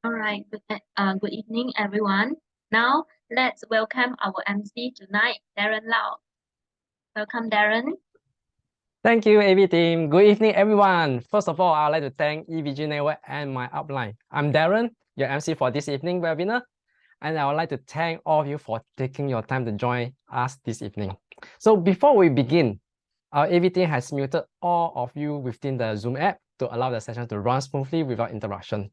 All right, good evening, everyone. Now, let's welcome our MC tonight, Darren Lau. Welcome, Darren. Thank you, AV team. Good evening, everyone. First of all, I'd like to thank EVG Network and my upline. I'm Darren, your MC for this evening webinar, and I would like to thank all of you for taking your time to join us this evening. So before we begin, our AV team has muted all of you within the Zoom app to allow the session to run smoothly without interruption.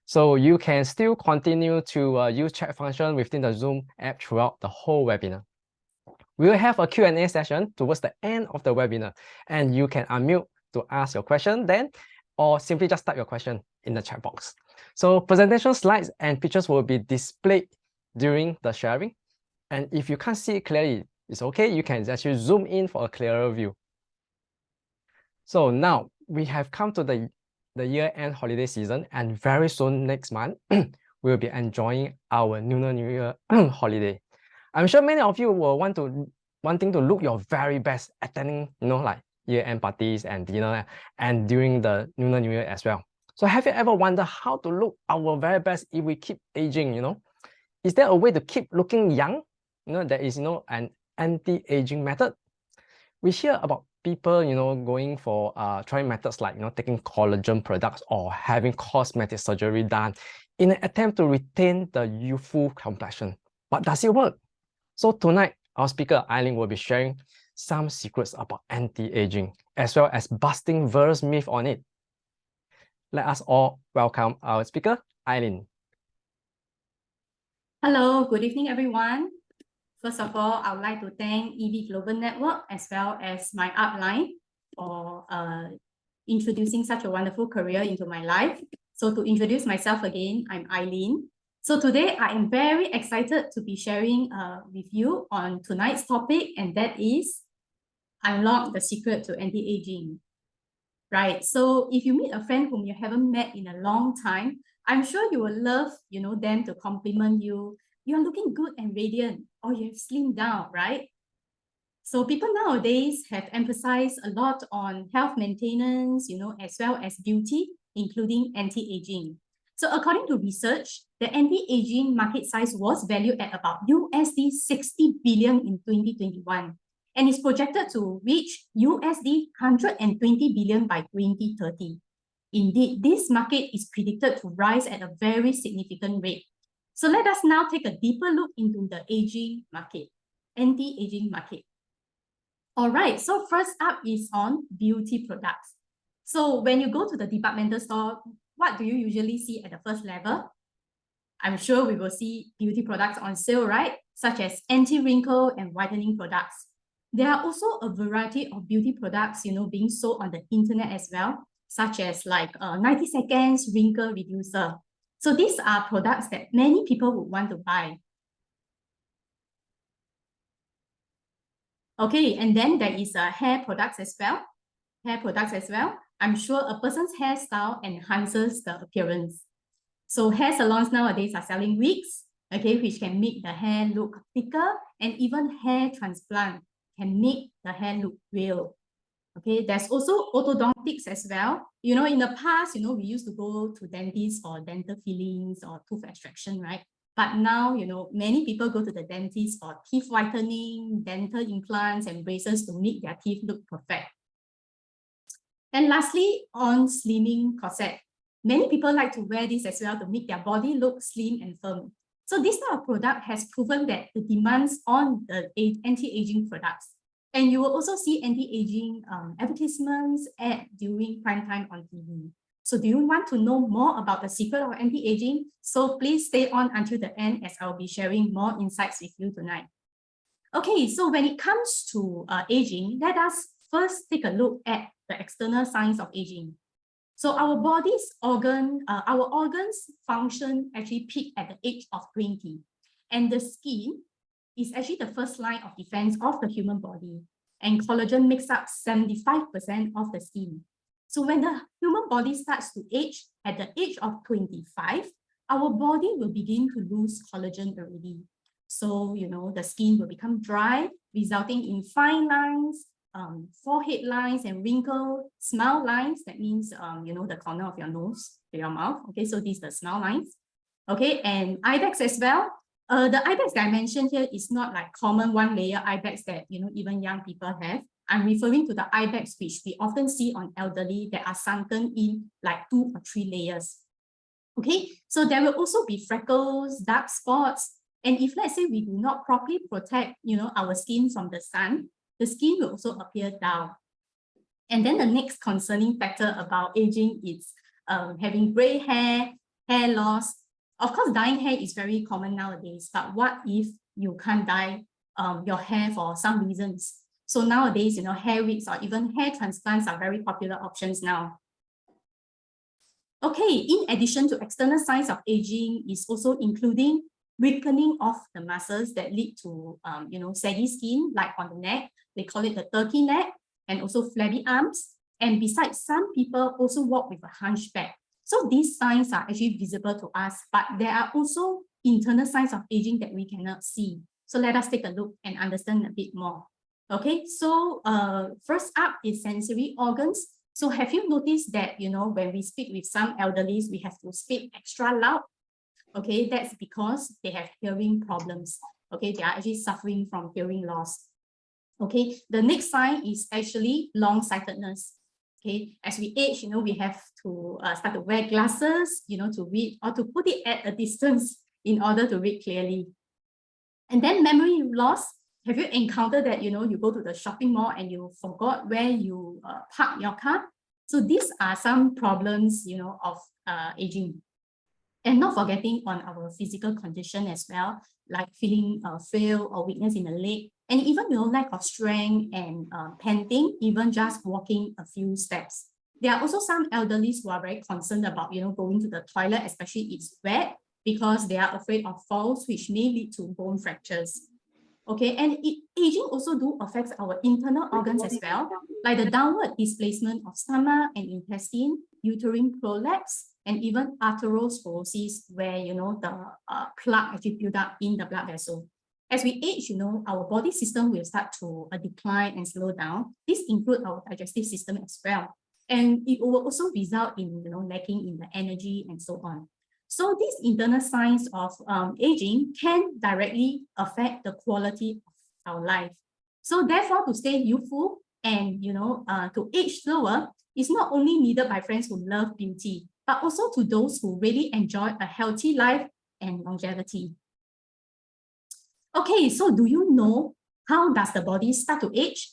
So you can still continue to use chat function within the Zoom app throughout the whole webinar. We will have a Q&A session towards the end of the webinar, and you can unmute to ask your question then, or simply just type your question in the chat box. So presentation slides and pictures will be displayed during the sharing. And if you can't see it clearly, it's okay. You can actually zoom in for a clearer view. So now we have come to the year-end holiday season, and very soon next month, we'll be enjoying our Lunar New Year holiday. I'm sure many of you will wanting to look your very best attending, like year-end parties and dinner, and during the Lunar New Year as well. So have you ever wondered how to look our very best if we keep aging? Is there a way to keep looking young? There is an anti-aging method. We hear about people, going for trying methods like taking collagen products or having cosmetic surgery done in an attempt to retain the youthful complexion. But does it work? So tonight, our speaker Eileen will be sharing some secrets about anti-aging, as well as busting various myths on it. Let us all welcome our speaker, Eileen. Hello, good evening, everyone. First of all, I would like to thank EV Global Network as well as my upline for introducing such a wonderful career into my life. So to introduce myself again, I'm Eileen. So today I am very excited to be sharing with you on tonight's topic, and that is unlock the secret to anti-aging. Right, so if you meet a friend whom you haven't met in a long time, I'm sure you will love, them to compliment you. You're looking good and radiant, or you have slimmed down, right? So people nowadays have emphasized a lot on health maintenance, as well as beauty, including anti-aging. So according to research, the anti-aging market size was valued at about USD 60 billion in 2021, and is projected to reach USD 120 billion by 2030. Indeed, this market is predicted to rise at a very significant rate. So let us now take a deeper look into the aging market, anti-aging market. All right, so first up is on beauty products. So when you go to the departmental store, what do you usually see at the first level? I'm sure we will see beauty products on sale, right? Such as anti-wrinkle and whitening products. There are also a variety of beauty products, being sold on the internet as well, such as like 90 seconds wrinkle reducer. So these are products that many people would want to buy. Okay, and then there is hair products as well. I'm sure a person's hairstyle enhances the appearance. So hair salons nowadays are selling wigs, okay, which can make the hair look thicker, and even hair transplant can make the hair look real. Okay, there's also orthodontics as well. In the past, we used to go to dentists for dental fillings or tooth extraction, right? But now, many people go to the dentist for teeth whitening, dental implants, and braces to make their teeth look perfect. And lastly, on slimming corset. Many people like to wear this as well to make their body look slim and firm. So this type of product has proven that the demands on the anti-aging products. And you will also see anti-aging advertisements during prime time on TV. So do you want to know more about the secret of anti-aging? So please stay on until the end, as I'll be sharing more insights with you tonight. Okay, so when it comes to aging, let us first take a look at the external signs of aging. So our organs function actually peak at the age of 20. And the skin is actually the first line of defense of the human body. And collagen makes up 75% of the skin. So when the human body starts to age at the age of 25, our body will begin to lose collagen already. So, the skin will become dry, resulting in fine lines, forehead lines and wrinkle, smile lines. That means, the corner of your nose to your mouth. Okay, so these are the smile lines. Okay, and IDEX as well. The IDEX that I mentioned here is not like common one-layer IDEX that even young people have. I'm referring to the IDEX which we often see on elderly that are sunken in like 2 or 3 layers. Okay, so there will also be freckles, dark spots, and if let's say we do not properly protect our skin from the sun, the skin will also appear dull. And then the next concerning factor about aging is having gray hair, hair loss. Of course, dyeing hair is very common nowadays, but what if you can't dye your hair for some reasons? So nowadays, hair wigs or even hair transplants are very popular options now. Okay, in addition to external signs of aging is also including weakening of the muscles that lead to, saggy skin, like on the neck. They call it the turkey neck, and also flabby arms. And besides, some people also walk with a hunchback. So these signs are actually visible to us, but there are also internal signs of aging that we cannot see. So let us take a look and understand a bit more. Okay, so first up is sensory organs. So have you noticed that, when we speak with some elderlies, we have to speak extra loud? Okay, that's because they have hearing problems. Okay, they are actually suffering from hearing loss. Okay, the next sign is actually long-sightedness. Okay, as we age, we have to start to wear glasses, to read, or to put it at a distance in order to read clearly. And then memory loss. Have you encountered that, you go to the shopping mall and you forgot where you park your car? So these are some problems, of aging. And not forgetting on our physical condition as well, like feeling frail or weakness in the leg, and even lack of strength and panting, even just walking a few steps. There are also some elderlies who are very concerned about going to the toilet, especially it's wet, because they are afraid of falls, which may lead to bone fractures. Okay, and aging also do affects our internal organs as well, like the downward displacement of stomach and intestine, uterine prolapse, and even arteriosclerosis, where the plaque actually build up in the blood vessel. As we age, our body system will start to decline and slow down. This includes our digestive system as well, and it will also result in lacking in the energy and so on. So these internal signs of aging can directly affect the quality of our life. So therefore, to stay youthful and to age slower is not only needed by friends who love beauty, but also to those who really enjoy a healthy life and longevity. Okay, so do you know how does the body start to age?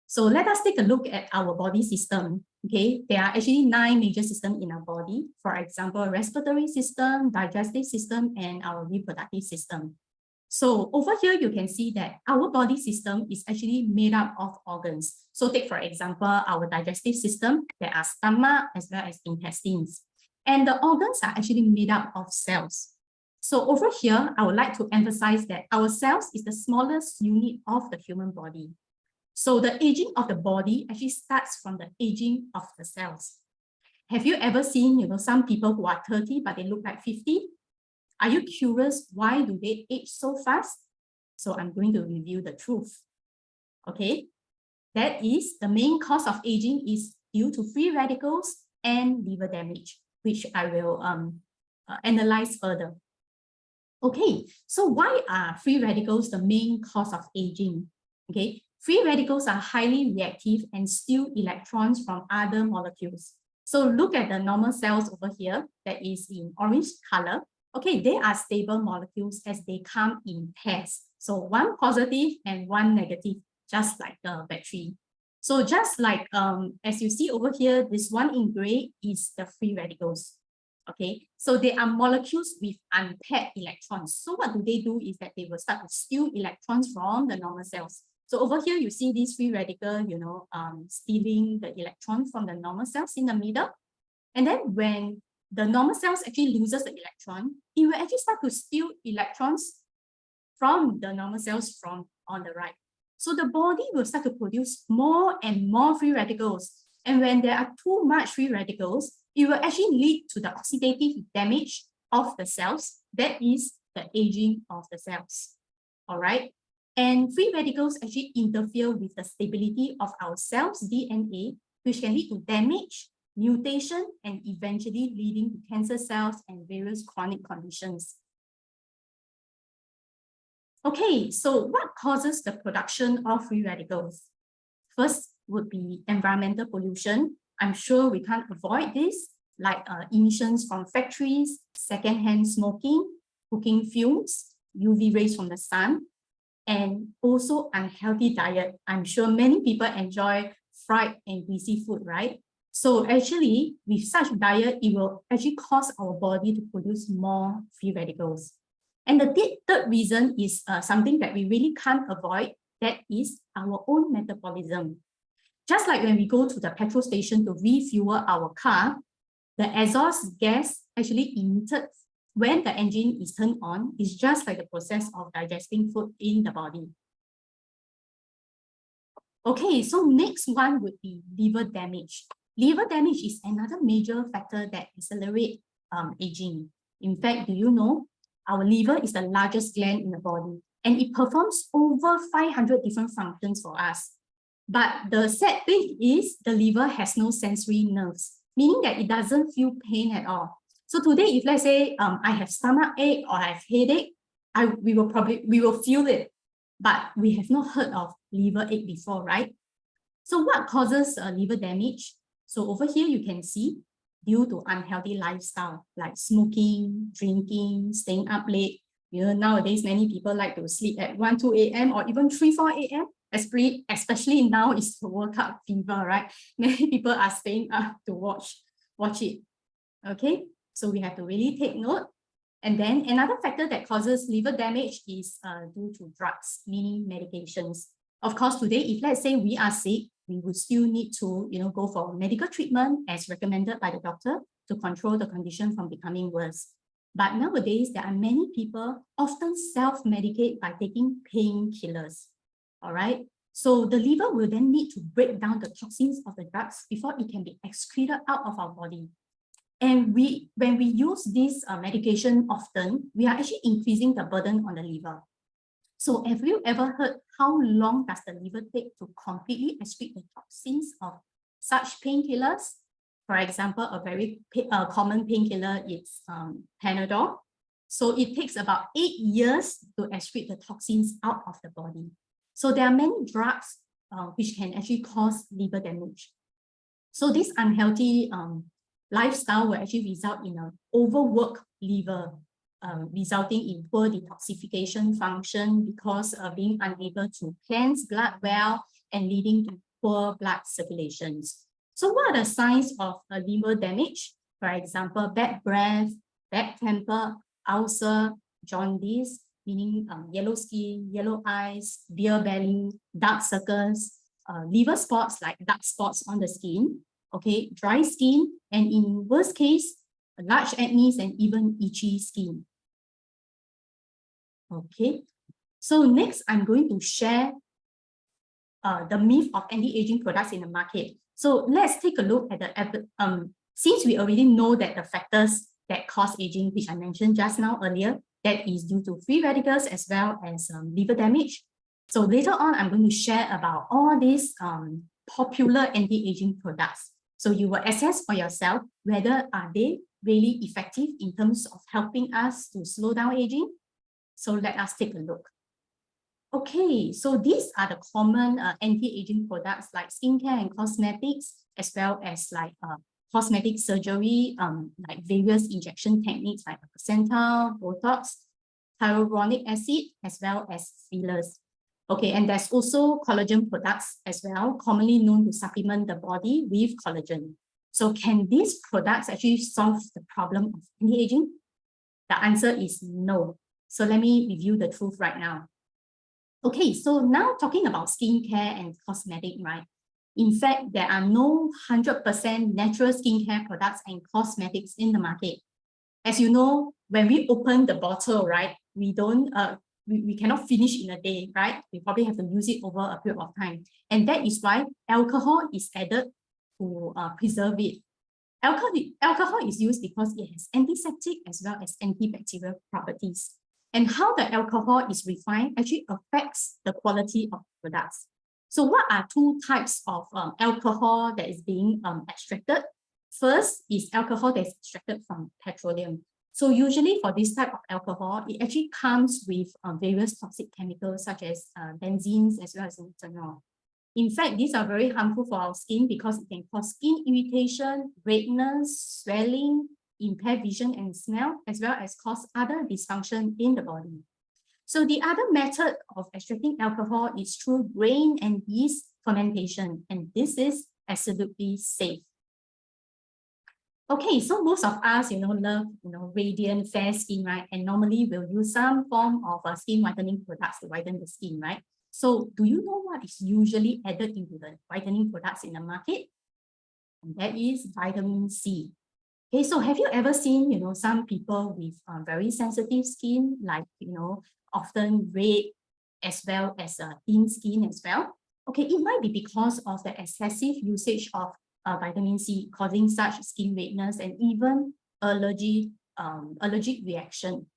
So let us take a look at our body system. Okay, there are actually 9 major systems in our body. For example, respiratory system, digestive system, and our reproductive system. So over here, you can see that our body system is actually made up of organs. So take, for example, our digestive system, there are stomach as well as intestines. And the organs are actually made up of cells. So over here, I would like to emphasize that our cells is the smallest unit of the human body. So the aging of the body actually starts from the aging of the cells. Have you ever seen, some people who are 30, but they look like 50? Are you curious why do they age so fast? So I'm going to reveal the truth. Okay, that is the main cause of aging is due to free radicals and liver damage, which I will analyze further. Okay, so why are free radicals the main cause of aging? Okay, free radicals are highly reactive and steal electrons from other molecules. So look at the normal cells over here that is in orange color. Okay, they are stable molecules as they come in pairs. So one positive and one negative, just like the battery. So just like as you see over here, this one in gray is the free radicals. Okay, so they are molecules with unpaired electrons. So what do is that they will start to steal electrons from the normal cells. So over here, you see this free radical, stealing the electrons from the normal cells in the middle. And then when the normal cells actually loses the electron, it will actually start to steal electrons from the normal cells from on the right. So the body will start to produce more and more free radicals. And when there are too much free radicals, it will actually lead to the oxidative damage of the cells. That is the aging of the cells. All right. And free radicals actually interfere with the stability of our cells' DNA, which can lead to damage, mutation, and eventually leading to cancer cells and various chronic conditions. Okay, so what causes the production of free radicals? First would be environmental pollution. I'm sure we can't avoid this, like emissions from factories, secondhand smoking, cooking fumes, UV rays from the sun, and also unhealthy diet. I'm sure many people enjoy fried and greasy food, right? So actually, with such diet, it will actually cause our body to produce more free radicals. And the third reason is something that we really can't avoid, that is our own metabolism. Just like when we go to the petrol station to refuel our car, the exhaust gas actually emitted when the engine is turned on is just like the process of digesting food in the body. Okay, so next one would be liver damage. Liver damage is another major factor that accelerates aging. In fact, do you know, our liver is the largest gland in the body and it performs over 500 different functions for us. But the sad thing is the liver has no sensory nerves, meaning that it doesn't feel pain at all. So today, if let's say I have stomach ache or I have headache, we will feel it, but we have not heard of liver ache before, right? So what causes liver damage? So over here, you can see due to unhealthy lifestyle like smoking, drinking, staying up late. You know, nowadays, many people like to sleep at 1, 2 a.m. or even 3, 4 a.m. Especially now it's the World Cup fever, right? Many people are staying up to watch it. Okay, so we have to really take note. And then another factor that causes liver damage is due to drugs, meaning medications. Of course, today, if let's say we are sick, we would still need to, go for medical treatment as recommended by the doctor to control the condition from becoming worse. But nowadays, there are many people often self-medicate by taking painkillers. All right. So the liver will then need to break down the toxins of the drugs before it can be excreted out of our body. And when we use this medication often, we are actually increasing the burden on the liver. So have you ever heard how long does the liver take to completely excrete the toxins of such painkillers? For example, a very common painkiller is Panadol. So it takes about 8 years to excrete the toxins out of the body. So there are many drugs which can actually cause liver damage. So this unhealthy lifestyle will actually result in an overworked liver, resulting in poor detoxification function because of being unable to cleanse blood well and leading to poor blood circulations. So what are the signs of liver damage? For example, bad breath, bad temper, ulcer, jaundice, meaning yellow skin, yellow eyes, beer belly, dark circles, liver spots like dark spots on the skin, okay, dry skin, and in worst case, large acne and even itchy skin. Okay, so next I'm going to share the myth of anti-aging products in the market. So let's take a look at the since we already know that the factors that cause aging, which I mentioned just now earlier, that is due to free radicals as well as liver damage. So later on, I'm going to share about all these popular anti-aging products. So you will assess for yourself whether are they really effective in terms of helping us to slow down aging. So let us take a look. Okay, so these are the common anti-aging products like skincare and cosmetics, as well as like cosmetic surgery, like various injection techniques like Placental, Botox, hyaluronic acid, as well as fillers. Okay, and there's also collagen products as well, commonly known to supplement the body with collagen. So can these products actually solve the problem of anti-aging? The answer is no. So let me review the truth right now. Okay, so now talking about skincare and cosmetic, right? In fact, there are no 100% natural skincare products and cosmetics in the market. As you know, when we open the bottle, right, we cannot finish in a day, right? We probably have to use it over a period of time. And that is why alcohol is added to preserve it. Alcohol is used because it has antiseptic as well as antibacterial properties. And how the alcohol is refined actually affects the quality of products. So what are two types of alcohol that is being extracted? First is alcohol that is extracted from petroleum. So usually for this type of alcohol, it actually comes with various toxic chemicals such as benzenes as well as ethanol. In fact, these are very harmful for our skin because it can cause skin irritation, redness, swelling, impair vision and smell, as well as cause other dysfunction in the body. So the other method of extracting alcohol is through grain and yeast fermentation, and this is absolutely safe. Okay, so most of us, love, radiant, fair skin, right? And normally we'll use some form of skin whitening products to whiten the skin, right? So do you know what is usually added into the whitening products in the market? And that is vitamin C. Okay, so have you ever seen, some people with very sensitive skin, like, often red as well as thin skin as well? Okay, it might be because of the excessive usage of vitamin C causing such skin redness and even allergic reaction.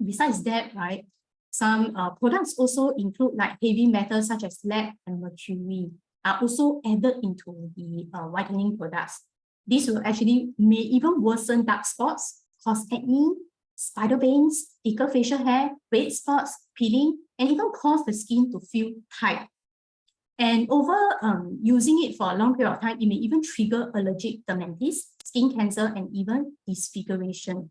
Besides that, right, some products also include like heavy metals such as lead and mercury are also added into the whitening products. This will actually may even worsen dark spots, cause acne, spider veins, thicker facial hair, red spots, peeling, and even cause the skin to feel tight. And over using it for a long period of time, it may even trigger allergic dermatitis, skin cancer, and even disfiguration.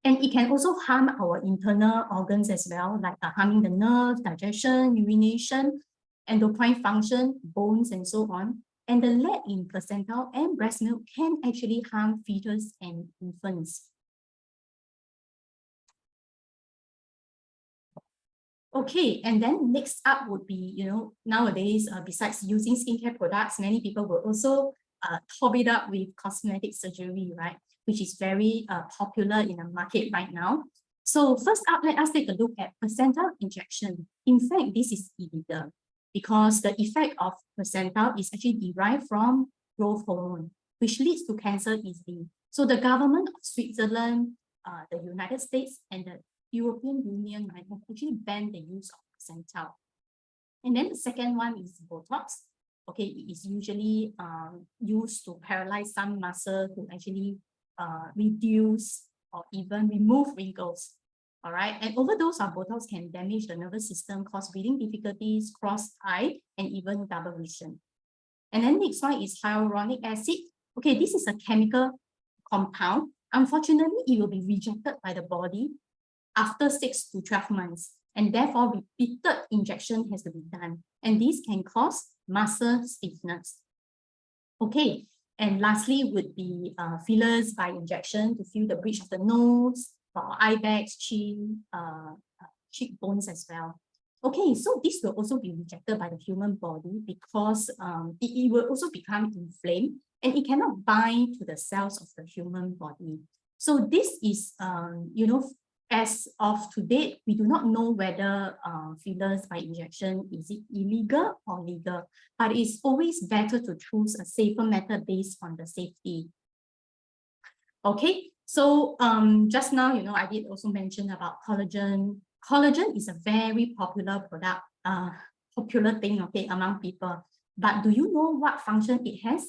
And it can also harm our internal organs as well, like harming the nerves, digestion, urination, endocrine function, bones, and so on. And the lead in placental and breast milk can actually harm fetus and infants. Okay, and then next up would be, nowadays, besides using skincare products, many people will also top it up with cosmetic surgery, right? Which is very popular in the market right now. So first up, let us take a look at placental injection. In fact, this is illegal because the effect of placental is actually derived from growth hormone, which leads to cancer easily. So the government of Switzerland, the United States, and the European Union, right, have actually banned the use of placental. And then the second one is Botox. Okay, it is usually used to paralyze some muscle to actually reduce or even remove wrinkles. All right, and overdose of Botox can damage the nervous system, cause breathing difficulties, crossed eye, and even double vision. And then next one is hyaluronic acid. Okay, this is a chemical compound. Unfortunately, it will be rejected by the body after 6 to 12 months, and therefore repeated injection has to be done. And this can cause muscle stiffness. Okay, and lastly would be fillers by injection to fill the bridge of the nose, or eye bags, chin, cheekbones as well. Okay, so this will also be rejected by the human body because it will also become inflamed and it cannot bind to the cells of the human body. So this is, as of today, we do not know whether fillers by injection is it illegal or legal, but it's always better to choose a safer method based on the safety. Okay, so just now, I did also mention about collagen. Collagen is a very popular product, popular thing, okay, among people. But do you know what function it has?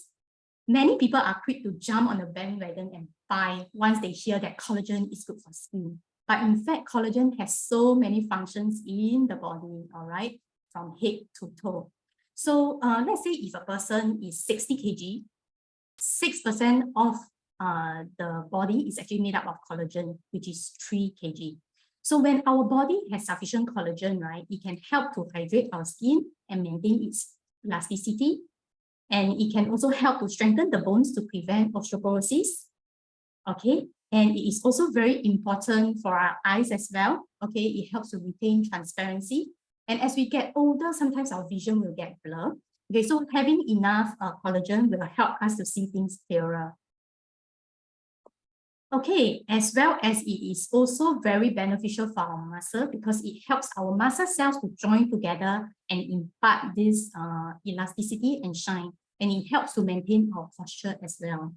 Many people are quick to jump on the bandwagon and buy once they hear that collagen is good for skin. But in fact, collagen has so many functions in the body, all right, from head to toe. So let's say if a person is 60 kg, 6% of the body is actually made up of collagen, which is 3 kg. So when our body has sufficient collagen, right, it can help to hydrate our skin and maintain its elasticity. And it can also help to strengthen the bones to prevent osteoporosis. Okay, and it is also very important for our eyes as well. Okay, it helps to retain transparency. And as we get older, sometimes our vision will get blurred. Okay, so having enough collagen will help us to see things clearer. Okay, as well as it is also very beneficial for our muscle because it helps our muscle cells to join together and impart this elasticity and shine. And it helps to maintain our posture as well.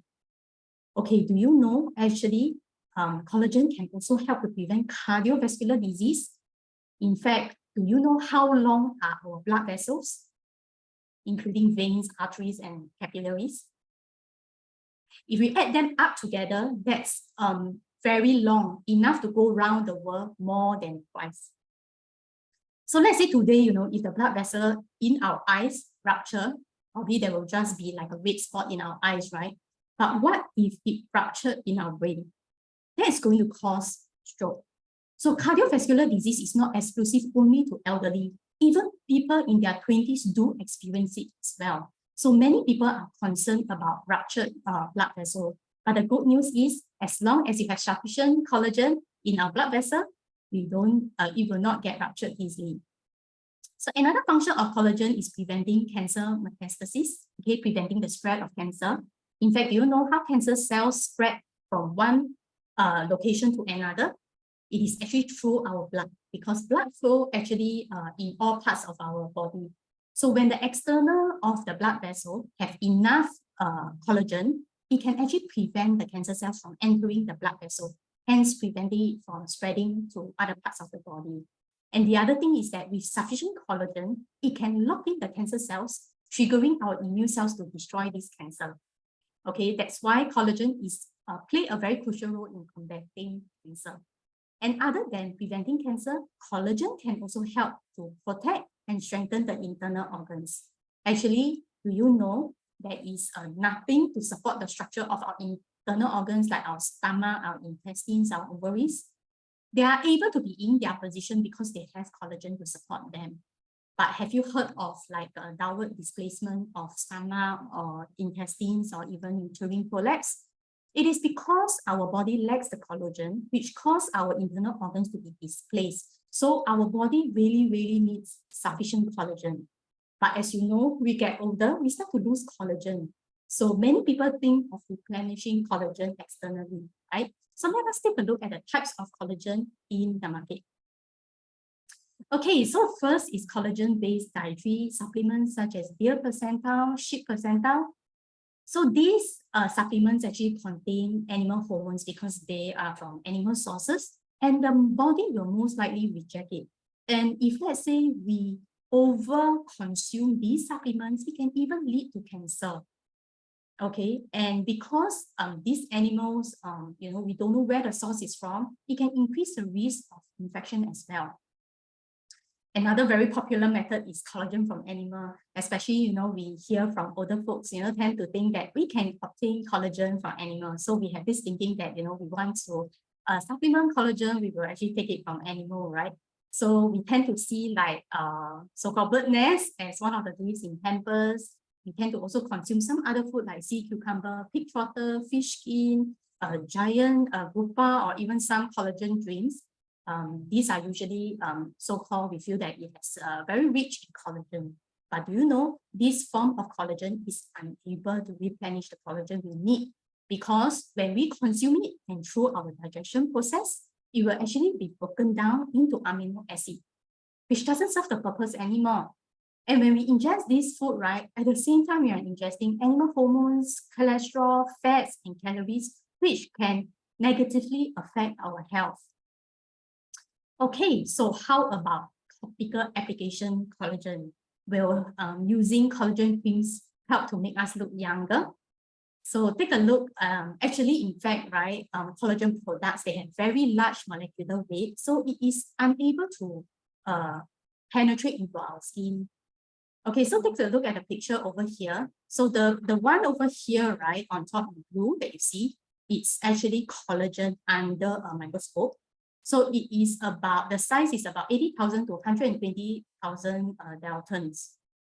Okay, do you know actually collagen can also help to prevent cardiovascular disease? In fact, do you know how long are our blood vessels, including veins, arteries, and capillaries? If we add them up together, that's very long, enough to go around the world more than twice. So let's say today, you know, if the blood vessel in our eyes rupture, probably there will just be like a red spot in our eyes, right? But what if it ruptured in our brain? That is going to cause stroke. So cardiovascular disease is not exclusive only to elderly. Even people in their 20s do experience it as well. So many people are concerned about ruptured blood vessel. But the good news is, as long as you have sufficient collagen in our blood vessel, it will not get ruptured easily. So another function of collagen is preventing cancer metastasis, okay, preventing the spread of cancer. In fact, do you know how cancer cells spread from one location to another? It is actually through our blood, because blood flow actually in all parts of our body. So when the external of the blood vessel have enough collagen, it can actually prevent the cancer cells from entering the blood vessel, hence preventing it from spreading to other parts of the body. And the other thing is that with sufficient collagen, it can lock in the cancer cells, triggering our immune cells to destroy this cancer. Okay, that's why collagen is play a very crucial role in combating cancer. And other than preventing cancer, collagen can also help to protect and strengthen the internal organs. Actually, do you know there is nothing to support the structure of our internal organs like our stomach, our intestines, our ovaries? They are able to be in their position because they have collagen to support them. But have you heard of like a downward displacement of stomach or intestines or even uterine prolapse? It is because our body lacks the collagen, which cause our internal organs to be displaced. So our body really, really needs sufficient collagen. But as you know, we get older, we start to lose collagen. So many people think of replenishing collagen externally, right? So let us take a look at the types of collagen in the market. Okay, so first is collagen-based dietary supplements such as deer percentile, sheep percentile. So these supplements actually contain animal hormones because they are from animal sources, and the body will most likely reject it. And if let's say we over-consume these supplements, it can even lead to cancer. Okay, and because these animals, you know, we don't know where the source is from, it can increase the risk of infection as well. Another very popular method is collagen from animal, especially, you know, we hear from older folks, you know, tend to think that we can obtain collagen from animals. So we have this thinking that, you know, we want to supplement collagen, we will actually take it from animal, right? So we tend to see like so-called bird nest as one of the things in Pampers. We tend to also consume some other food like sea cucumber, pig trotter, fish skin, giant grouper, or even some collagen drinks. These are usually so-called, we feel that it has very rich in collagen. But do you know, this form of collagen is unable to replenish the collagen we need, because when we consume it and through our digestion process, it will actually be broken down into amino acid, which doesn't serve the purpose anymore. And when we ingest this food, right, at the same time, we are ingesting animal hormones, cholesterol, fats, and calories, which can negatively affect our health. Okay, so how about topical application collagen? Will using collagen creams help to make us look younger? So take a look, actually, in fact, right, collagen products, they have very large molecular weight, so it is unable to penetrate into our skin. Okay, so take a look at the picture over here. So the one over here, right, on top in blue that you see, it's actually collagen under a microscope. So it is about, the size is about 80,000 to 120,000 daltons.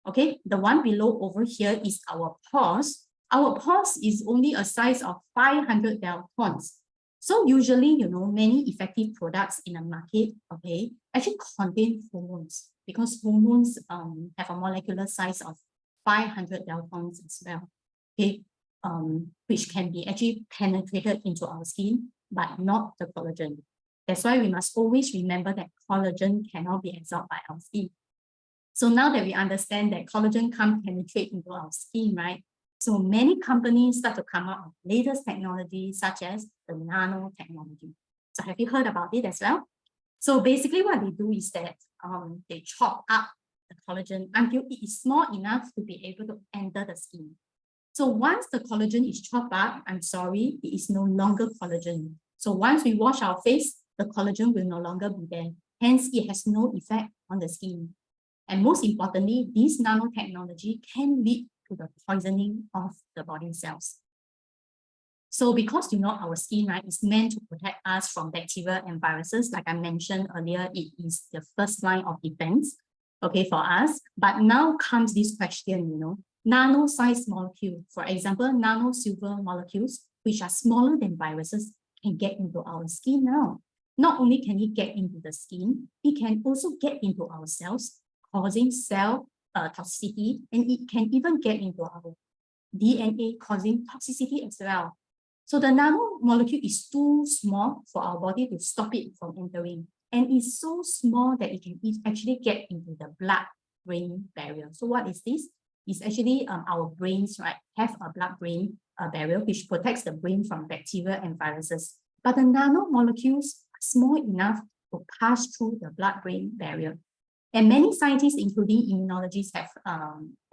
Okay, the one below over here is our pores. Our pores is only a size of 500 daltons. So usually, you know, many effective products in the market, okay, actually contain hormones, because hormones have a molecular size of 500 daltons as well, okay, which can be actually penetrated into our skin, but not the collagen. That's why we must always remember that collagen cannot be absorbed by our skin. So now that we understand that collagen can't penetrate into our skin, right? So many companies start to come out with latest technology, such as the nanotechnology. So have you heard about it as well? So basically what they do is that they chop up the collagen until it is small enough to be able to enter the skin. So once the collagen is chopped up, I'm sorry, it is no longer collagen. So once we wash our face, the collagen will no longer be there. Hence, it has no effect on the skin. And most importantly, this nanotechnology can lead to the poisoning of the body cells. So because our skin, right, is meant to protect us from bacteria and viruses. Like I mentioned earlier, it is the first line of defense, okay, for us. But now comes this question, nano-sized molecule, for example, nano-silver molecules, which are smaller than viruses, can get into our skin now. Not only can it get into the skin, it can also get into our cells, causing cell toxicity, and it can even get into our DNA, causing toxicity as well. So the nanomolecule is too small for our body to stop it from entering. And it's so small that it can actually get into the blood-brain barrier. So what is this? It's actually our brains, right, have a blood-brain barrier which protects the brain from bacteria and viruses. But the nanomolecules are small enough to pass through the blood-brain barrier. And many scientists, including immunologists, have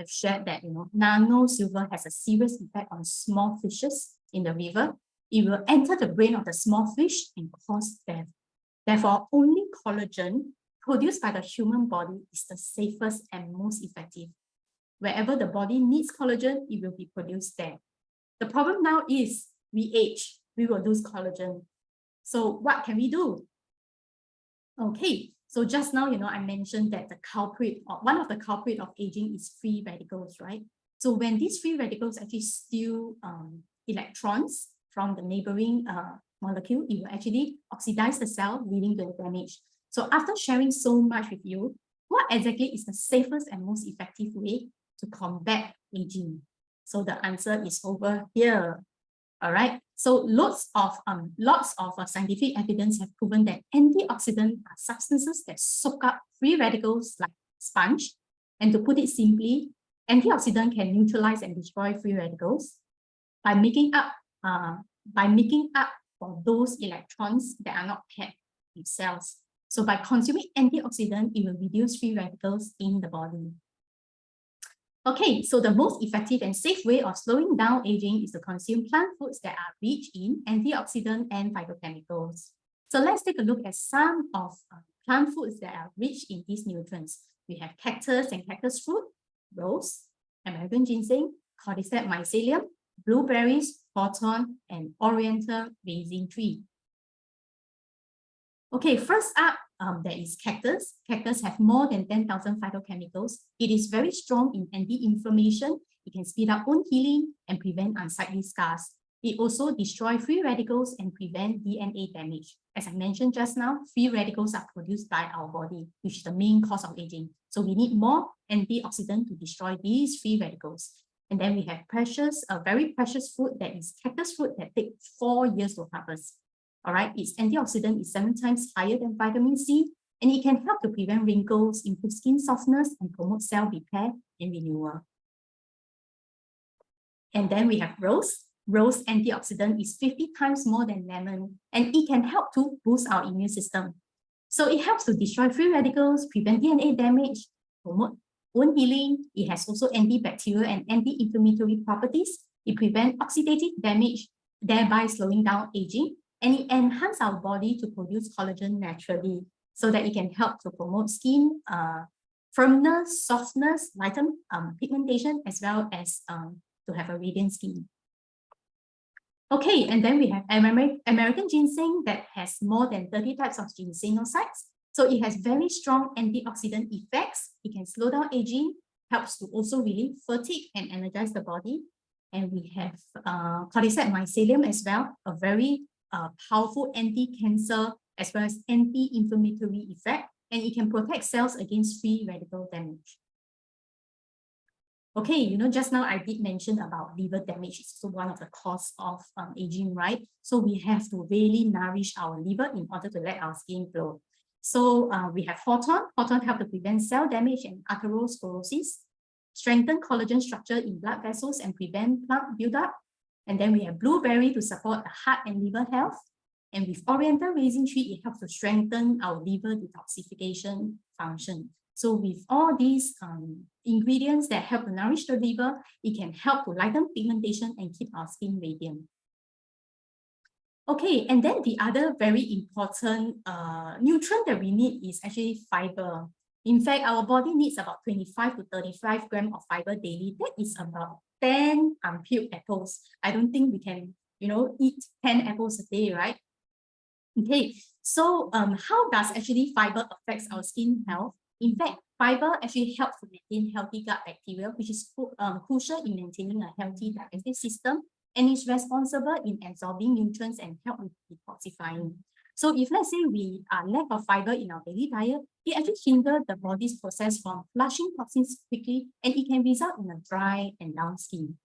shared that nano-silver has a serious effect on small fishes in the river. It will enter the brain of the small fish and cause death. Therefore, only collagen produced by the human body is the safest and most effective. Wherever the body needs collagen, it will be produced there. The problem now is we age, we will lose collagen. So what can we do? Okay, so just now, I mentioned that the culprit, or one of the culprit of aging is free radicals, right? So when these free radicals actually steal electrons from the neighboring molecule, it will actually oxidize the cell, leading to damage. So after sharing so much with you, what exactly is the safest and most effective way to combat aging? So the answer is over here. All right. So lots of scientific evidence have proven that antioxidants are substances that soak up free radicals like sponge. And to put it simply, antioxidant can neutralize and destroy free radicals by making up for those electrons that are not paired with cells. So by consuming antioxidant, it will reduce free radicals in the body. Okay, so the most effective and safe way of slowing down aging is to consume plant foods that are rich in antioxidant and phytochemicals. So let's take a look at some of plant foods that are rich in these nutrients. We have cactus and cactus fruit, rose, American ginseng, cordyceps mycelium, blueberries, hawthorn, and oriental raisin tree. Okay, first up, there is cactus. Cactus have more than 10,000 phytochemicals. It is very strong in anti-inflammation. It can speed up wound healing and prevent unsightly scars. It also destroys free radicals and prevent DNA damage. As I mentioned just now, free radicals are produced by our body, which is the main cause of aging. So we need more antioxidant to destroy these free radicals. And then we have a very precious fruit that is cactus fruit that takes 4 years to harvest. All right, its antioxidant is 7 times higher than vitamin C, and it can help to prevent wrinkles, improve skin softness, and promote cell repair and renewal. And then we have rose. Rose antioxidant is 50 times more than lemon, and it can help to boost our immune system. So it helps to destroy free radicals, prevent DNA damage, promote wound healing. It has also antibacterial and anti-inflammatory properties. It prevents oxidative damage, thereby slowing down aging. And it enhances our body to produce collagen naturally so that it can help to promote skin firmness, softness, lighten pigmentation, as well as to have a radiant skin. Okay, and then we have American ginseng that has more than 30 types of ginsenosides. So it has very strong antioxidant effects. It can slow down aging, helps to also relieve fatigue and energize the body. And we have cordyceps mycelium as well, a very powerful anti-cancer as well as anti-inflammatory effect, and it can protect cells against free radical damage. Okay, just now I did mention about liver damage. It's also one of the causes of aging, right? So we have to really nourish our liver in order to let our skin glow. So we have hawthorn. Hawthorn helps to prevent cell damage and atherosclerosis, strengthen collagen structure in blood vessels and prevent plaque buildup. And then we have blueberry to support the heart and liver health. And with oriental raisin tree, it helps to strengthen our liver detoxification function. So with all these ingredients that help to nourish the liver, it can help to lighten pigmentation and keep our skin radiant. Okay, and then the other very important nutrient that we need is actually fiber. In fact, our body needs about 25 to 35 grams of fiber daily. That is about 10 unpeeled apples. I don't think we can, eat 10 apples a day, right? Okay, so how does actually fiber affects our skin health? In fact, fiber actually helps to maintain healthy gut bacteria, which is crucial in maintaining a healthy digestive system, and is responsible in absorbing nutrients and help with detoxifying. So if let's say we lack of fiber in our daily diet, it actually hinders the body's process from flushing toxins quickly, and it can result in a dry and dull skin.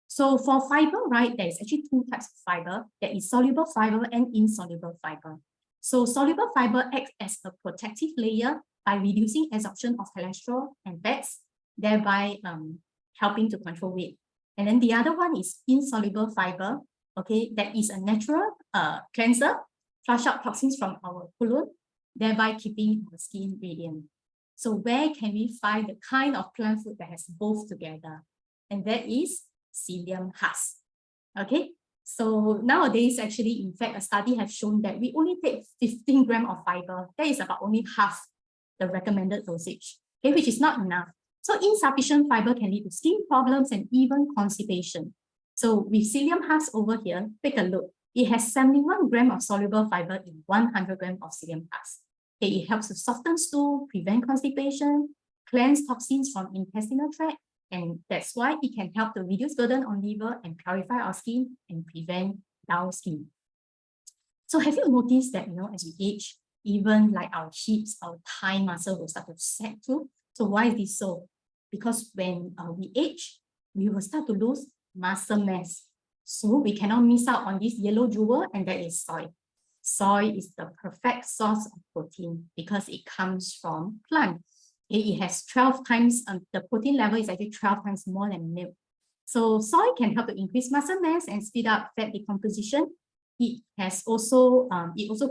So for fiber, right, there is actually two types of fiber. There is soluble fiber and insoluble fiber. So soluble fiber acts as a protective layer by reducing absorption of cholesterol and fats, thereby helping to control weight. And then the other one is insoluble fiber. Okay, that is a natural cleanser, flush out toxins from our colon, thereby keeping our skin radiant. So where can we find the kind of plant food that has both together? And that is psyllium husk. Okay, so nowadays, actually, in fact, a study has shown that we only take 15 grams of fiber. That is about only half the recommended dosage, okay, which is not enough. So insufficient fiber can lead to skin problems and even constipation. So with psyllium husk over here, take a look. It has 71 grams of soluble fiber in 100 grams of psyllium husk. Okay, it helps to soften stool, prevent constipation, cleanse toxins from intestinal tract, and that's why it can help to reduce burden on liver and purify our skin and prevent dull skin. So have you noticed that, as we age, even like our hips, our thigh muscle will start to sag too? So why is this so? Because when we age, we will start to lose muscle mass. So we cannot miss out on this yellow jewel, and that is soy. Soy is the perfect source of protein because it comes from plants. It has 12 times, the protein level is actually 12 times more than milk. So soy can help to increase muscle mass and speed up fat decomposition. It also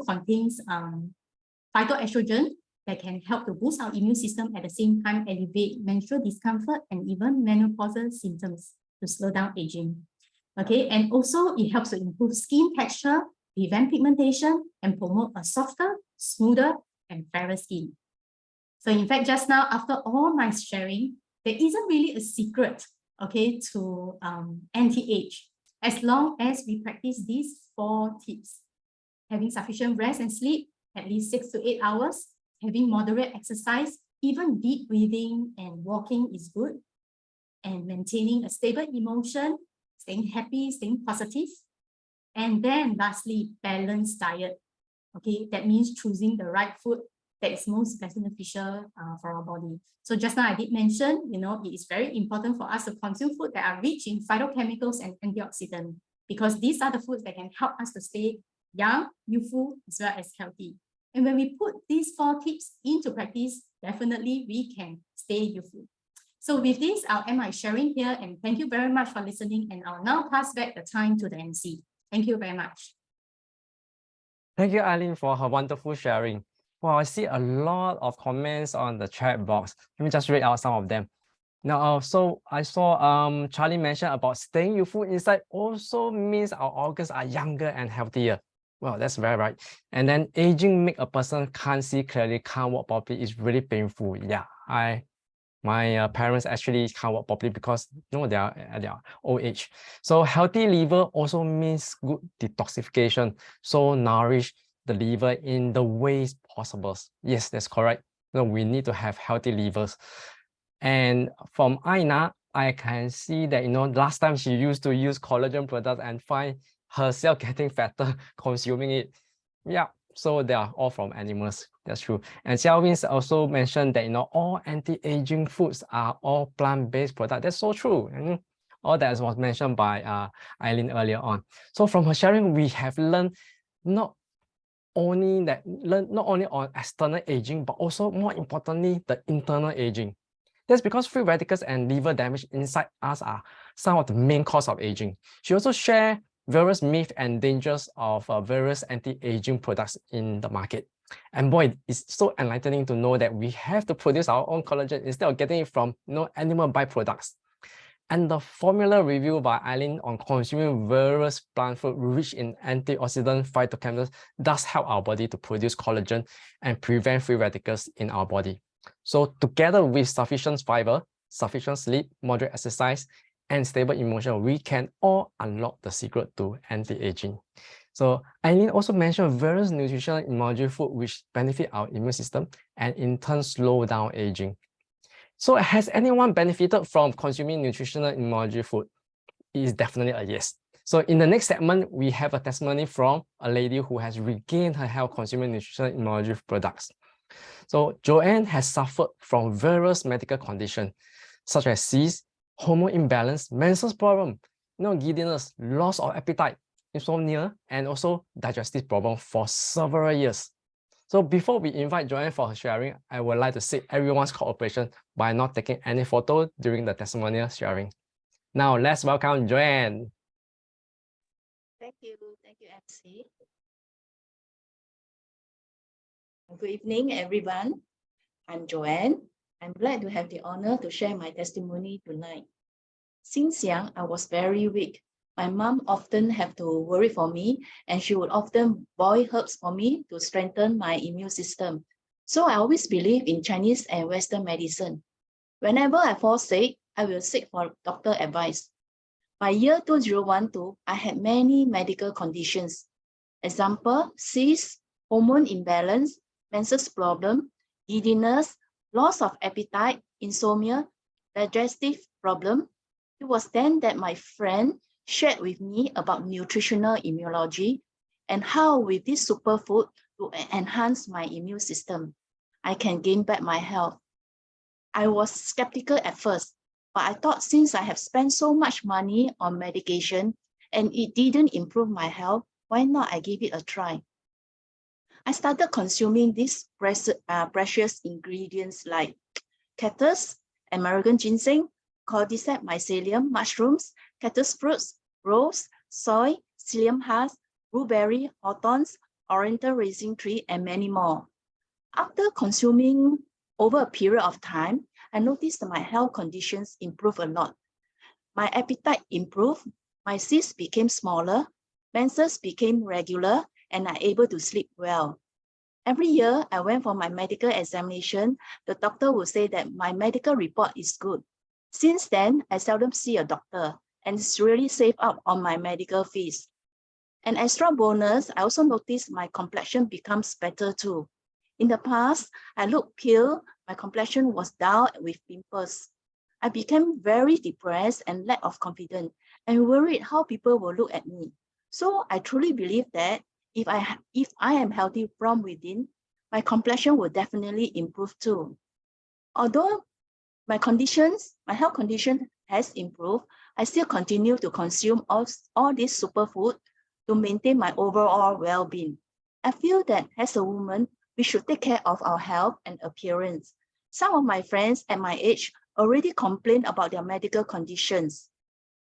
contains phytoestrogen that can help to boost our immune system, at the same time alleviate menstrual discomfort and even menopausal symptoms to slow down aging. Okay, and also it helps to improve skin texture, prevent pigmentation, and promote a softer, smoother, and fairer skin. So in fact, just now, after all my sharing, there isn't really a secret, okay, to anti-age, as long as we practice these 4 tips. Having sufficient rest and sleep, at least 6 to 8 hours, having moderate exercise, even deep breathing and walking is good, and maintaining a stable emotion, staying happy, staying positive. And then lastly, balanced diet. Okay, that means choosing the right food that is most beneficial for our body. So just now I did mention, it is very important for us to consume food that are rich in phytochemicals and antioxidants, because these are the foods that can help us to stay young, youthful, as well as healthy. And when we put these 4 tips into practice, definitely we can stay youthful. So with this, I'll end my sharing here, and thank you very much for listening, and I'll now pass back the time to the MC. Thank you very much. Thank you, Eileen, for her wonderful sharing. Well, I see a lot of comments on the chat box. Let me just read out some of them. Now, so I saw Charlie mention about staying youthful inside also means our organs are younger and healthier. Well, that's very right. And then aging make a person can't see clearly, can't walk properly. It's really painful. Yeah, my parents actually can't walk properly because they are at their old age. So healthy liver also means good detoxification. So nourish the liver in the ways possible. Yes, that's correct. We need to have healthy livers. And from Aina, I can see that last time she used to use collagen products and find herself getting fatter consuming it. Yeah, so they are all from animals. That's true. And Xiaowin also mentioned that all anti-aging foods are all plant-based products. That's so true. And all that was mentioned by Eileen earlier on. So from her sharing, we have learned not only on external aging, but also more importantly, the internal aging. That's because free radicals and liver damage inside us are some of the main cause of aging. She also shared various myths and dangers of various anti-aging products in the market. And boy, it's so enlightening to know that we have to produce our own collagen instead of getting it from animal byproducts. And the formula reviewed by Eileen on consuming various plant food rich in antioxidant phytochemicals does help our body to produce collagen and prevent free radicals in our body. So together with sufficient fiber, sufficient sleep, moderate exercise, and stable emotion, we can all unlock the secret to anti-aging. So Eileen also mentioned various nutritional immunology food which benefit our immune system and in turn slow down aging. So has anyone benefited from consuming nutritional immunology food? It is definitely a yes. So in the next segment, we have a testimony from a lady who has regained her health consuming nutritional immunology products. So Joanne has suffered from various medical conditions, such as cysts, hormone imbalance, menstrual problem, giddiness, loss of appetite, insomnia, and also digestive problem for several years. So before we invite Joanne for her sharing, I would like to seek everyone's cooperation by not taking any photo during the testimonial sharing. Now let's welcome Joanne. Thank you, MC. Good evening, everyone. I'm Joanne. I'm glad to have the honor to share my testimony tonight. Since young, I was very weak. My mom often had to worry for me, and she would often boil herbs for me to strengthen my immune system. So I always believe in Chinese and Western medicine. Whenever I fall sick, I will seek for doctor advice. By year 2012, I had many medical conditions. Example, cysts, hormone imbalance, menstrual problem, giddiness, loss of appetite, insomnia, digestive problem. It was then that my friend shared with me about nutritional immunology and how with this superfood to enhance my immune system, I can gain back my health. I was skeptical at first, but I thought since I have spent so much money on medication and it didn't improve my health, why not I give it a try? I started consuming these precious ingredients like cactus, American ginseng, cordyceps mycelium, mushrooms, cactus fruits, rose, soy, psyllium husk, blueberry, hawthorns, oriental raisin tree, and many more. After consuming over a period of time, I noticed that my health conditions improved a lot. My appetite improved, my cysts became smaller, menses became regular, and I'm able to sleep well. Every year I went for my medical examination, the doctor will say that my medical report is good. Since then, I seldom see a doctor, and it's really saved up on my medical fees. An extra bonus, I also noticed my complexion becomes better too. In the past, I looked pale, my complexion was dull with pimples. I became very depressed and lack of confidence and worried how people will look at me. So I truly believe that if I am healthy from within, my complexion will definitely improve too. Although my health condition has improved, I still continue to consume all this superfood to maintain my overall well-being. I feel that as a woman, we should take care of our health and appearance. Some of my friends at my age already complain about their medical conditions.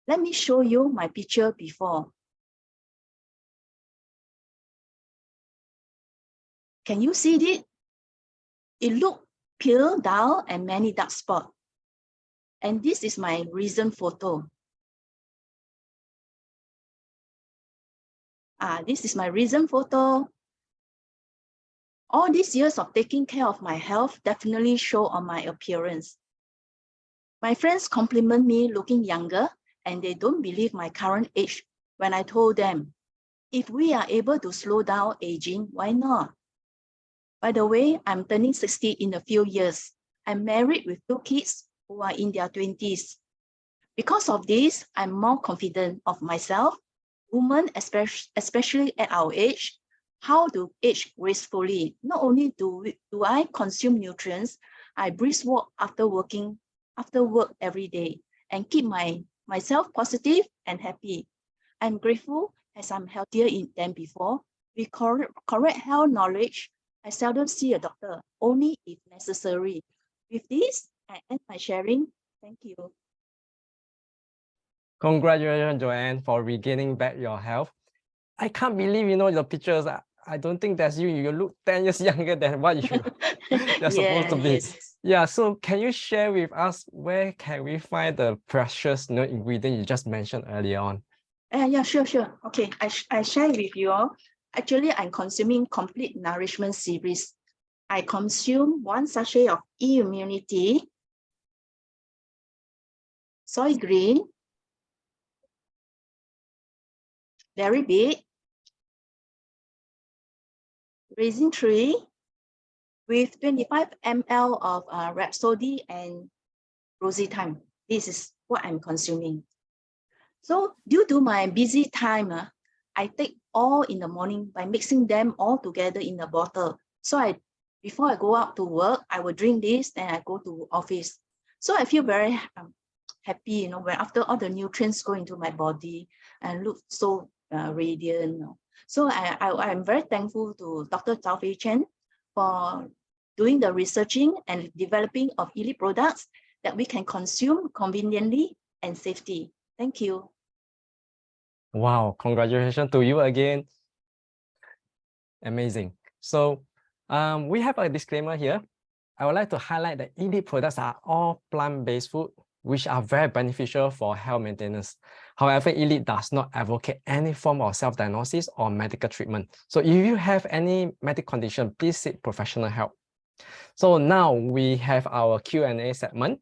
Let me show you my picture before. Can you see it? It looked pale, dull, and many dark spots. And this is my recent photo. This is my recent photo. All these years of taking care of my health definitely show on my appearance. My friends compliment me looking younger, and they don't believe my current age when I told them, if we are able to slow down aging, why not? By the way, I'm turning 60 in a few years. I'm married with 2 kids who are in their 20s. Because of this, I'm more confident of myself. Women, especially at our age, how to age gracefully. Not only do I consume nutrients, I brisk walk after work every day and keep myself positive and happy. I'm grateful as I'm healthier than before. With correct health knowledge, I seldom see a doctor, only if necessary. With this, I end my sharing. Thank you. Congratulations, Joanne, for regaining back your health. I can't believe, your pictures. I don't think that's you. You look 10 years younger than what you're supposed to be. Yes. Yeah, so can you share with us where can we find the precious ingredient you just mentioned earlier on? Yeah, sure. Okay, I share with you all. Actually, I'm consuming Complete Nourishment series. I consume 1 sachet of E-Immunity, soy green, very big, raisin tree, with 25 ml of Rhapsody and Rosy Thyme. This is what I'm consuming. So due to my busy time, I take all in the morning by mixing them all together in a bottle. So before I go out to work, I will drink this, then I go to office. So I feel very happy, when after all the nutrients go into my body and look so radiant. So I'm very thankful to Dr. Zhao Fei Chen for doing the researching and developing of elite products that we can consume conveniently and safely. Thank you. Wow, congratulations to you again. Amazing. So we have a disclaimer here. I would like to highlight that elite products are all plant-based food, which are very beneficial for health maintenance. However, elite does not advocate any form of self-diagnosis or medical treatment. So if you have any medical condition, please seek professional help. So now we have our Q&A segment.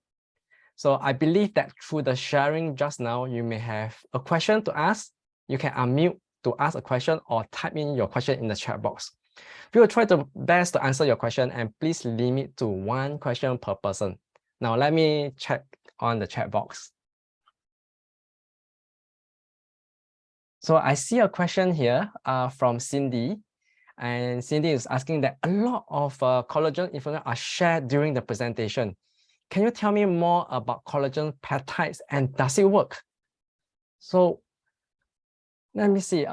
So I believe that through the sharing just now, you may have a question to ask. You can unmute to ask a question or type in your question in the chat box. We will try to best to answer your question, and please limit to 1 question per person. Now let me check on the chat box. So I see a question here from Cindy, and Cindy is asking that a lot of collagen information are shared during the presentation. Can you tell me more about collagen peptides and does it work? So let me see.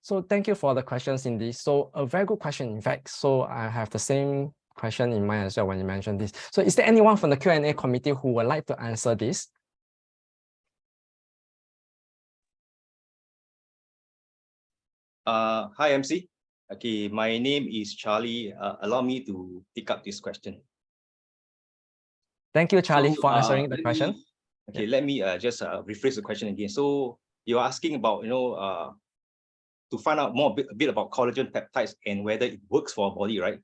So thank you for the question, Cindy. So a very good question, in fact. So I have the same question in mind as well when you mentioned this. So is there anyone from the Q&A committee who would like to answer this? Hi, MC. Okay, my name is Charlie. Allow me to pick up this question. Thank you, Charlie, So, for answering the question. Okay, let me just rephrase the question again. So you're asking about, to find out more a bit about collagen peptides and whether it works for our body, right?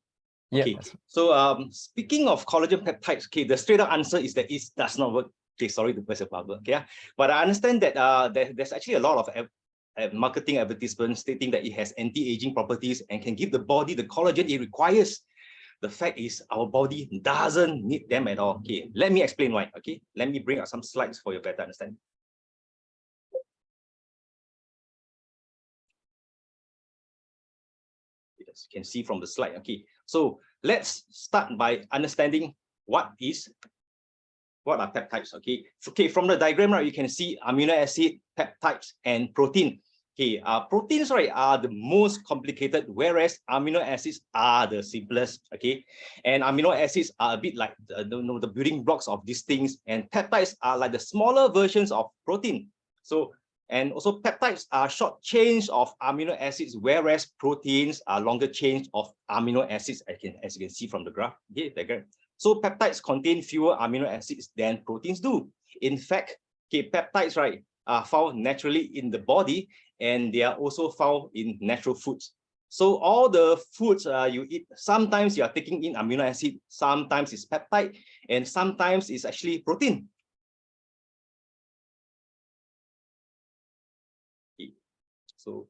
Okay. Yes. So speaking of collagen peptides, okay, the straight up answer is that it does not work. Okay, sorry to burst your bubble. Okay, but I understand that there's actually a lot of marketing advertisements stating that it has anti-aging properties and can give the body the collagen it requires. The fact is our body doesn't need them at all. Okay, let me explain why. Okay, let me bring up some slides for your better understanding. As you can see from the slide. Okay, so let's start by understanding what are peptides. Okay, from the diagram, right, you can see amino acid, peptides, and protein. Okay, proteins, right, are the most complicated, whereas amino acids are the simplest. Okay, and amino acids are a bit like the building blocks of these things, and peptides are like the smaller versions of protein. So, and also peptides are short chains of amino acids, whereas proteins are longer chains of amino acids, as you can see from the graph. Okay, diagram. So peptides contain fewer amino acids than proteins do. In fact, okay, peptides, right, are found naturally in the body, and they are also found in natural foods. So all the foods you eat, sometimes you are taking in amino acid, sometimes it's peptide, and sometimes it's actually protein. Okay. So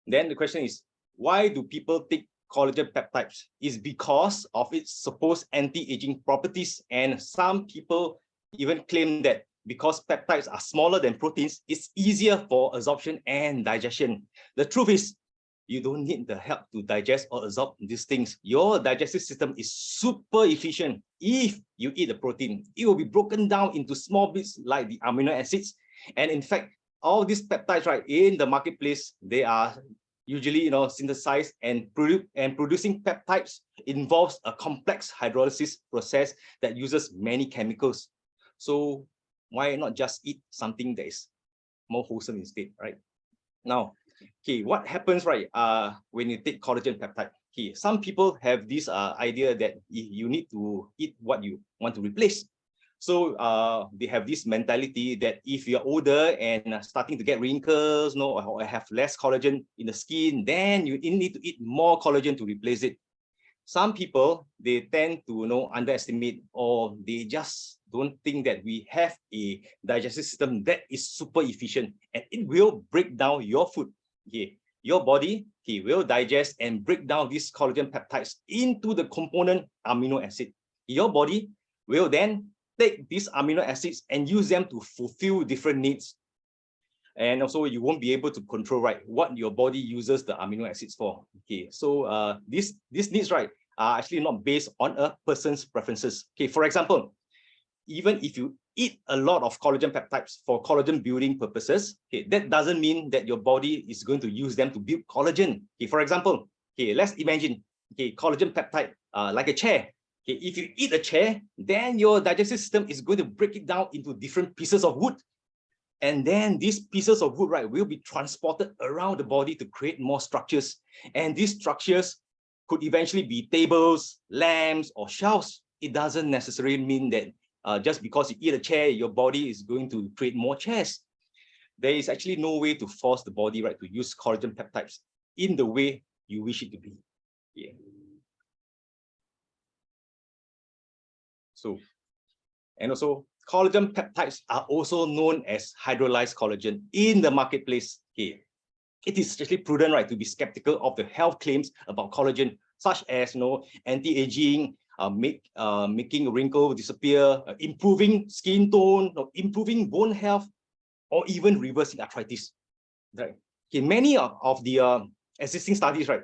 then the question is, why do people take collagen peptides? Is because of its supposed anti-aging properties, and some people even claim that because peptides are smaller than proteins, it's easier for absorption and digestion. The truth is, you don't need the help to digest or absorb these things. Your digestive system is super efficient. If you eat the protein, it will be broken down into small bits like the amino acids. And in fact, all these peptides, right, in the marketplace, they are usually synthesized, and producing peptides involves a complex hydrolysis process that uses many chemicals. So why not just eat something that is more wholesome instead, right? Now, okay, what happens, right, when you take collagen peptide? Okay, some people have this idea that you need to eat what you want to replace. So they have this mentality that if you're older and starting to get wrinkles, or have less collagen in the skin, then you need to eat more collagen to replace it. Some people, they tend to underestimate, or they just don't think that we have a digestive system that is super efficient and it will break down your food. Okay, your body will digest and break down these collagen peptides into the component amino acid. Your body will then take these amino acids and use them to fulfill different needs. And also you won't be able to control, right, what your body uses the amino acids for. Okay, so these needs, right, are actually not based on a person's preferences. Okay, for example, even if you eat a lot of collagen peptides for collagen building purposes, okay, that doesn't mean that your body is going to use them to build collagen. Okay, for example, okay, let's imagine, okay, collagen peptide like a chair. Okay, if you eat a chair, then your digestive system is going to break it down into different pieces of wood. And then these pieces of wood, right, will be transported around the body to create more structures. And these structures could eventually be tables, lamps, or shelves. It doesn't necessarily mean that just because you eat a chair, your body is going to create more chairs. There is actually no way to force the body, right, to use collagen peptides in the way you wish it to be. Yeah. So, and also collagen peptides are also known as hydrolyzed collagen in the marketplace. Okay. It is actually prudent, right, to be skeptical of the health claims about collagen, such as anti-aging, making wrinkles disappear, improving skin tone, improving bone health, or even reversing arthritis. Right. Okay. Many of the existing studies, right,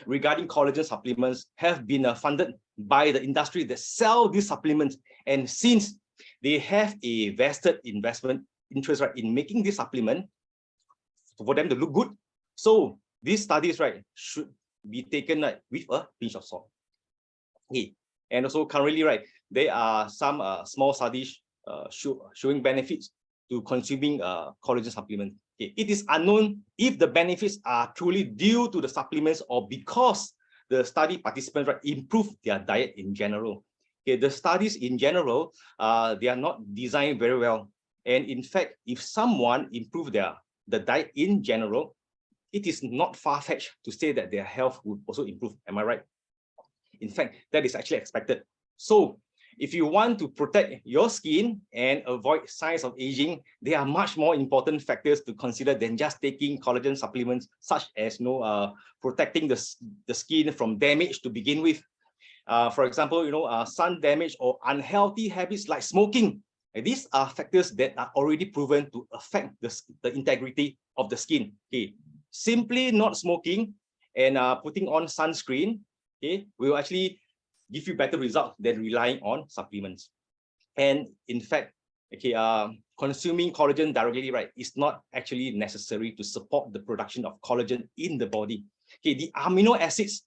regarding collagen supplements have been funded by the industry that sell these supplements, and since they have a vested investment interest, right, in making this supplement for them to look good, so these studies, right, should be taken, right, with a pinch of salt. Okay. And also currently, right, there are some small studies showing benefits to consuming collagen supplements. Okay. It is unknown if the benefits are truly due to the supplements or because the study participants, right, improve their diet in general. Okay, the studies in general, they are not designed very well. And in fact, if someone improve the diet in general, it is not far-fetched to say that their health would also improve. Am I right? In fact, that is actually expected. So if you want to protect your skin and avoid signs of aging, there are much more important factors to consider than just taking collagen supplements, such as protecting the skin from damage to begin with. For example, sun damage or unhealthy habits like smoking. These are factors that are already proven to affect the integrity of the skin. Okay, simply not smoking and putting on sunscreen, okay, will actually give you better results than relying on supplements. And in fact, okay, consuming collagen directly, right, is not actually necessary to support the production of collagen in the body. Okay, the amino acids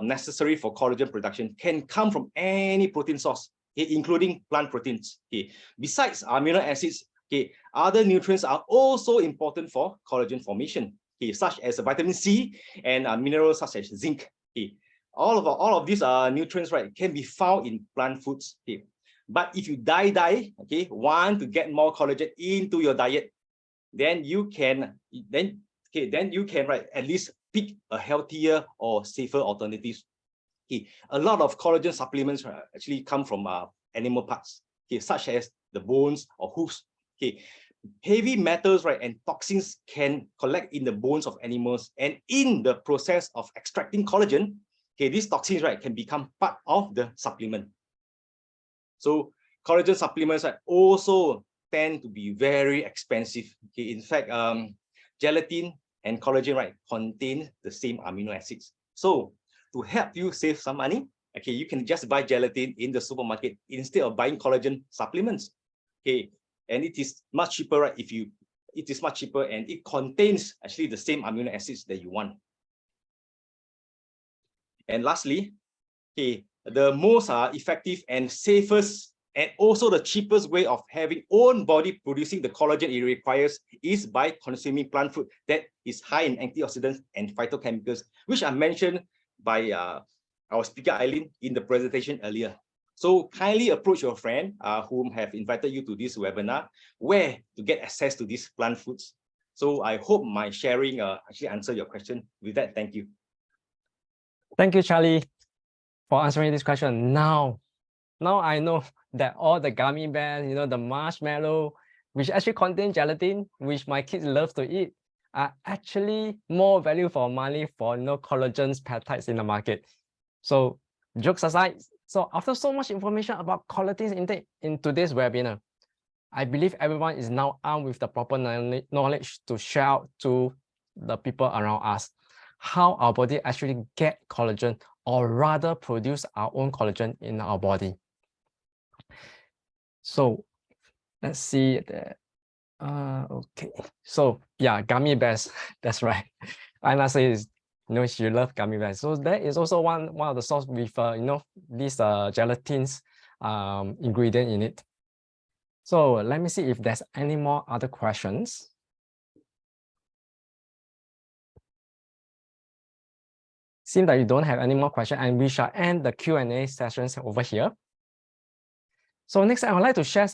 necessary for collagen production can come from any protein source, okay, including plant proteins. Okay, besides amino acids, okay, other nutrients are also important for collagen formation, okay, such as vitamin C and minerals such as zinc. Okay, all of these nutrients, right, can be found in plant foods. Okay, but if you okay, want to get more collagen into your diet, then you can right, at least pick a healthier or safer alternatives. Okay, a lot of collagen supplements actually come from animal parts, okay, such as the bones or hooves. Okay, heavy metals, right, and toxins can collect in the bones of animals, and in the process of extracting collagen, okay, these toxins, right, can become part of the supplement. So collagen supplements also tend to be very expensive. Okay, in fact, gelatin and collagen, right, contain the same amino acids. So to help you save some money, okay, you can just buy gelatin in the supermarket instead of buying collagen supplements. Okay, and it is much cheaper, right? It is much cheaper and it contains actually the same amino acids that you want. And lastly, okay, the most effective and safest and also the cheapest way of having own body producing the collagen it requires is by consuming plant food that is high in antioxidants and phytochemicals, which I mentioned by our speaker Eileen in the presentation earlier. So kindly approach your friend whom have invited you to this webinar, where to get access to these plant foods. So I hope my sharing actually answered your question. With that, thank you. Thank you, Charlie, for answering this question. Now I know that all the gummy bears, the marshmallow, which actually contain gelatin, which my kids love to eat, are actually more value for money for collagen peptides in the market. So jokes aside, so after so much information about collagen intake in today's webinar, I believe everyone is now armed with the proper knowledge to share out to the people around us how our body actually get collagen, or rather produce our own collagen in our body. So let's see that. Okay, so yeah, gummy bears. That's right. Anna says, she loves gummy bears. So that is also one of the sauce with these gelatins ingredient in it. So let me see if there's any more other questions. Seems that you don't have any more questions, and we shall end the Q&A sessions over here. So next, I would like to share some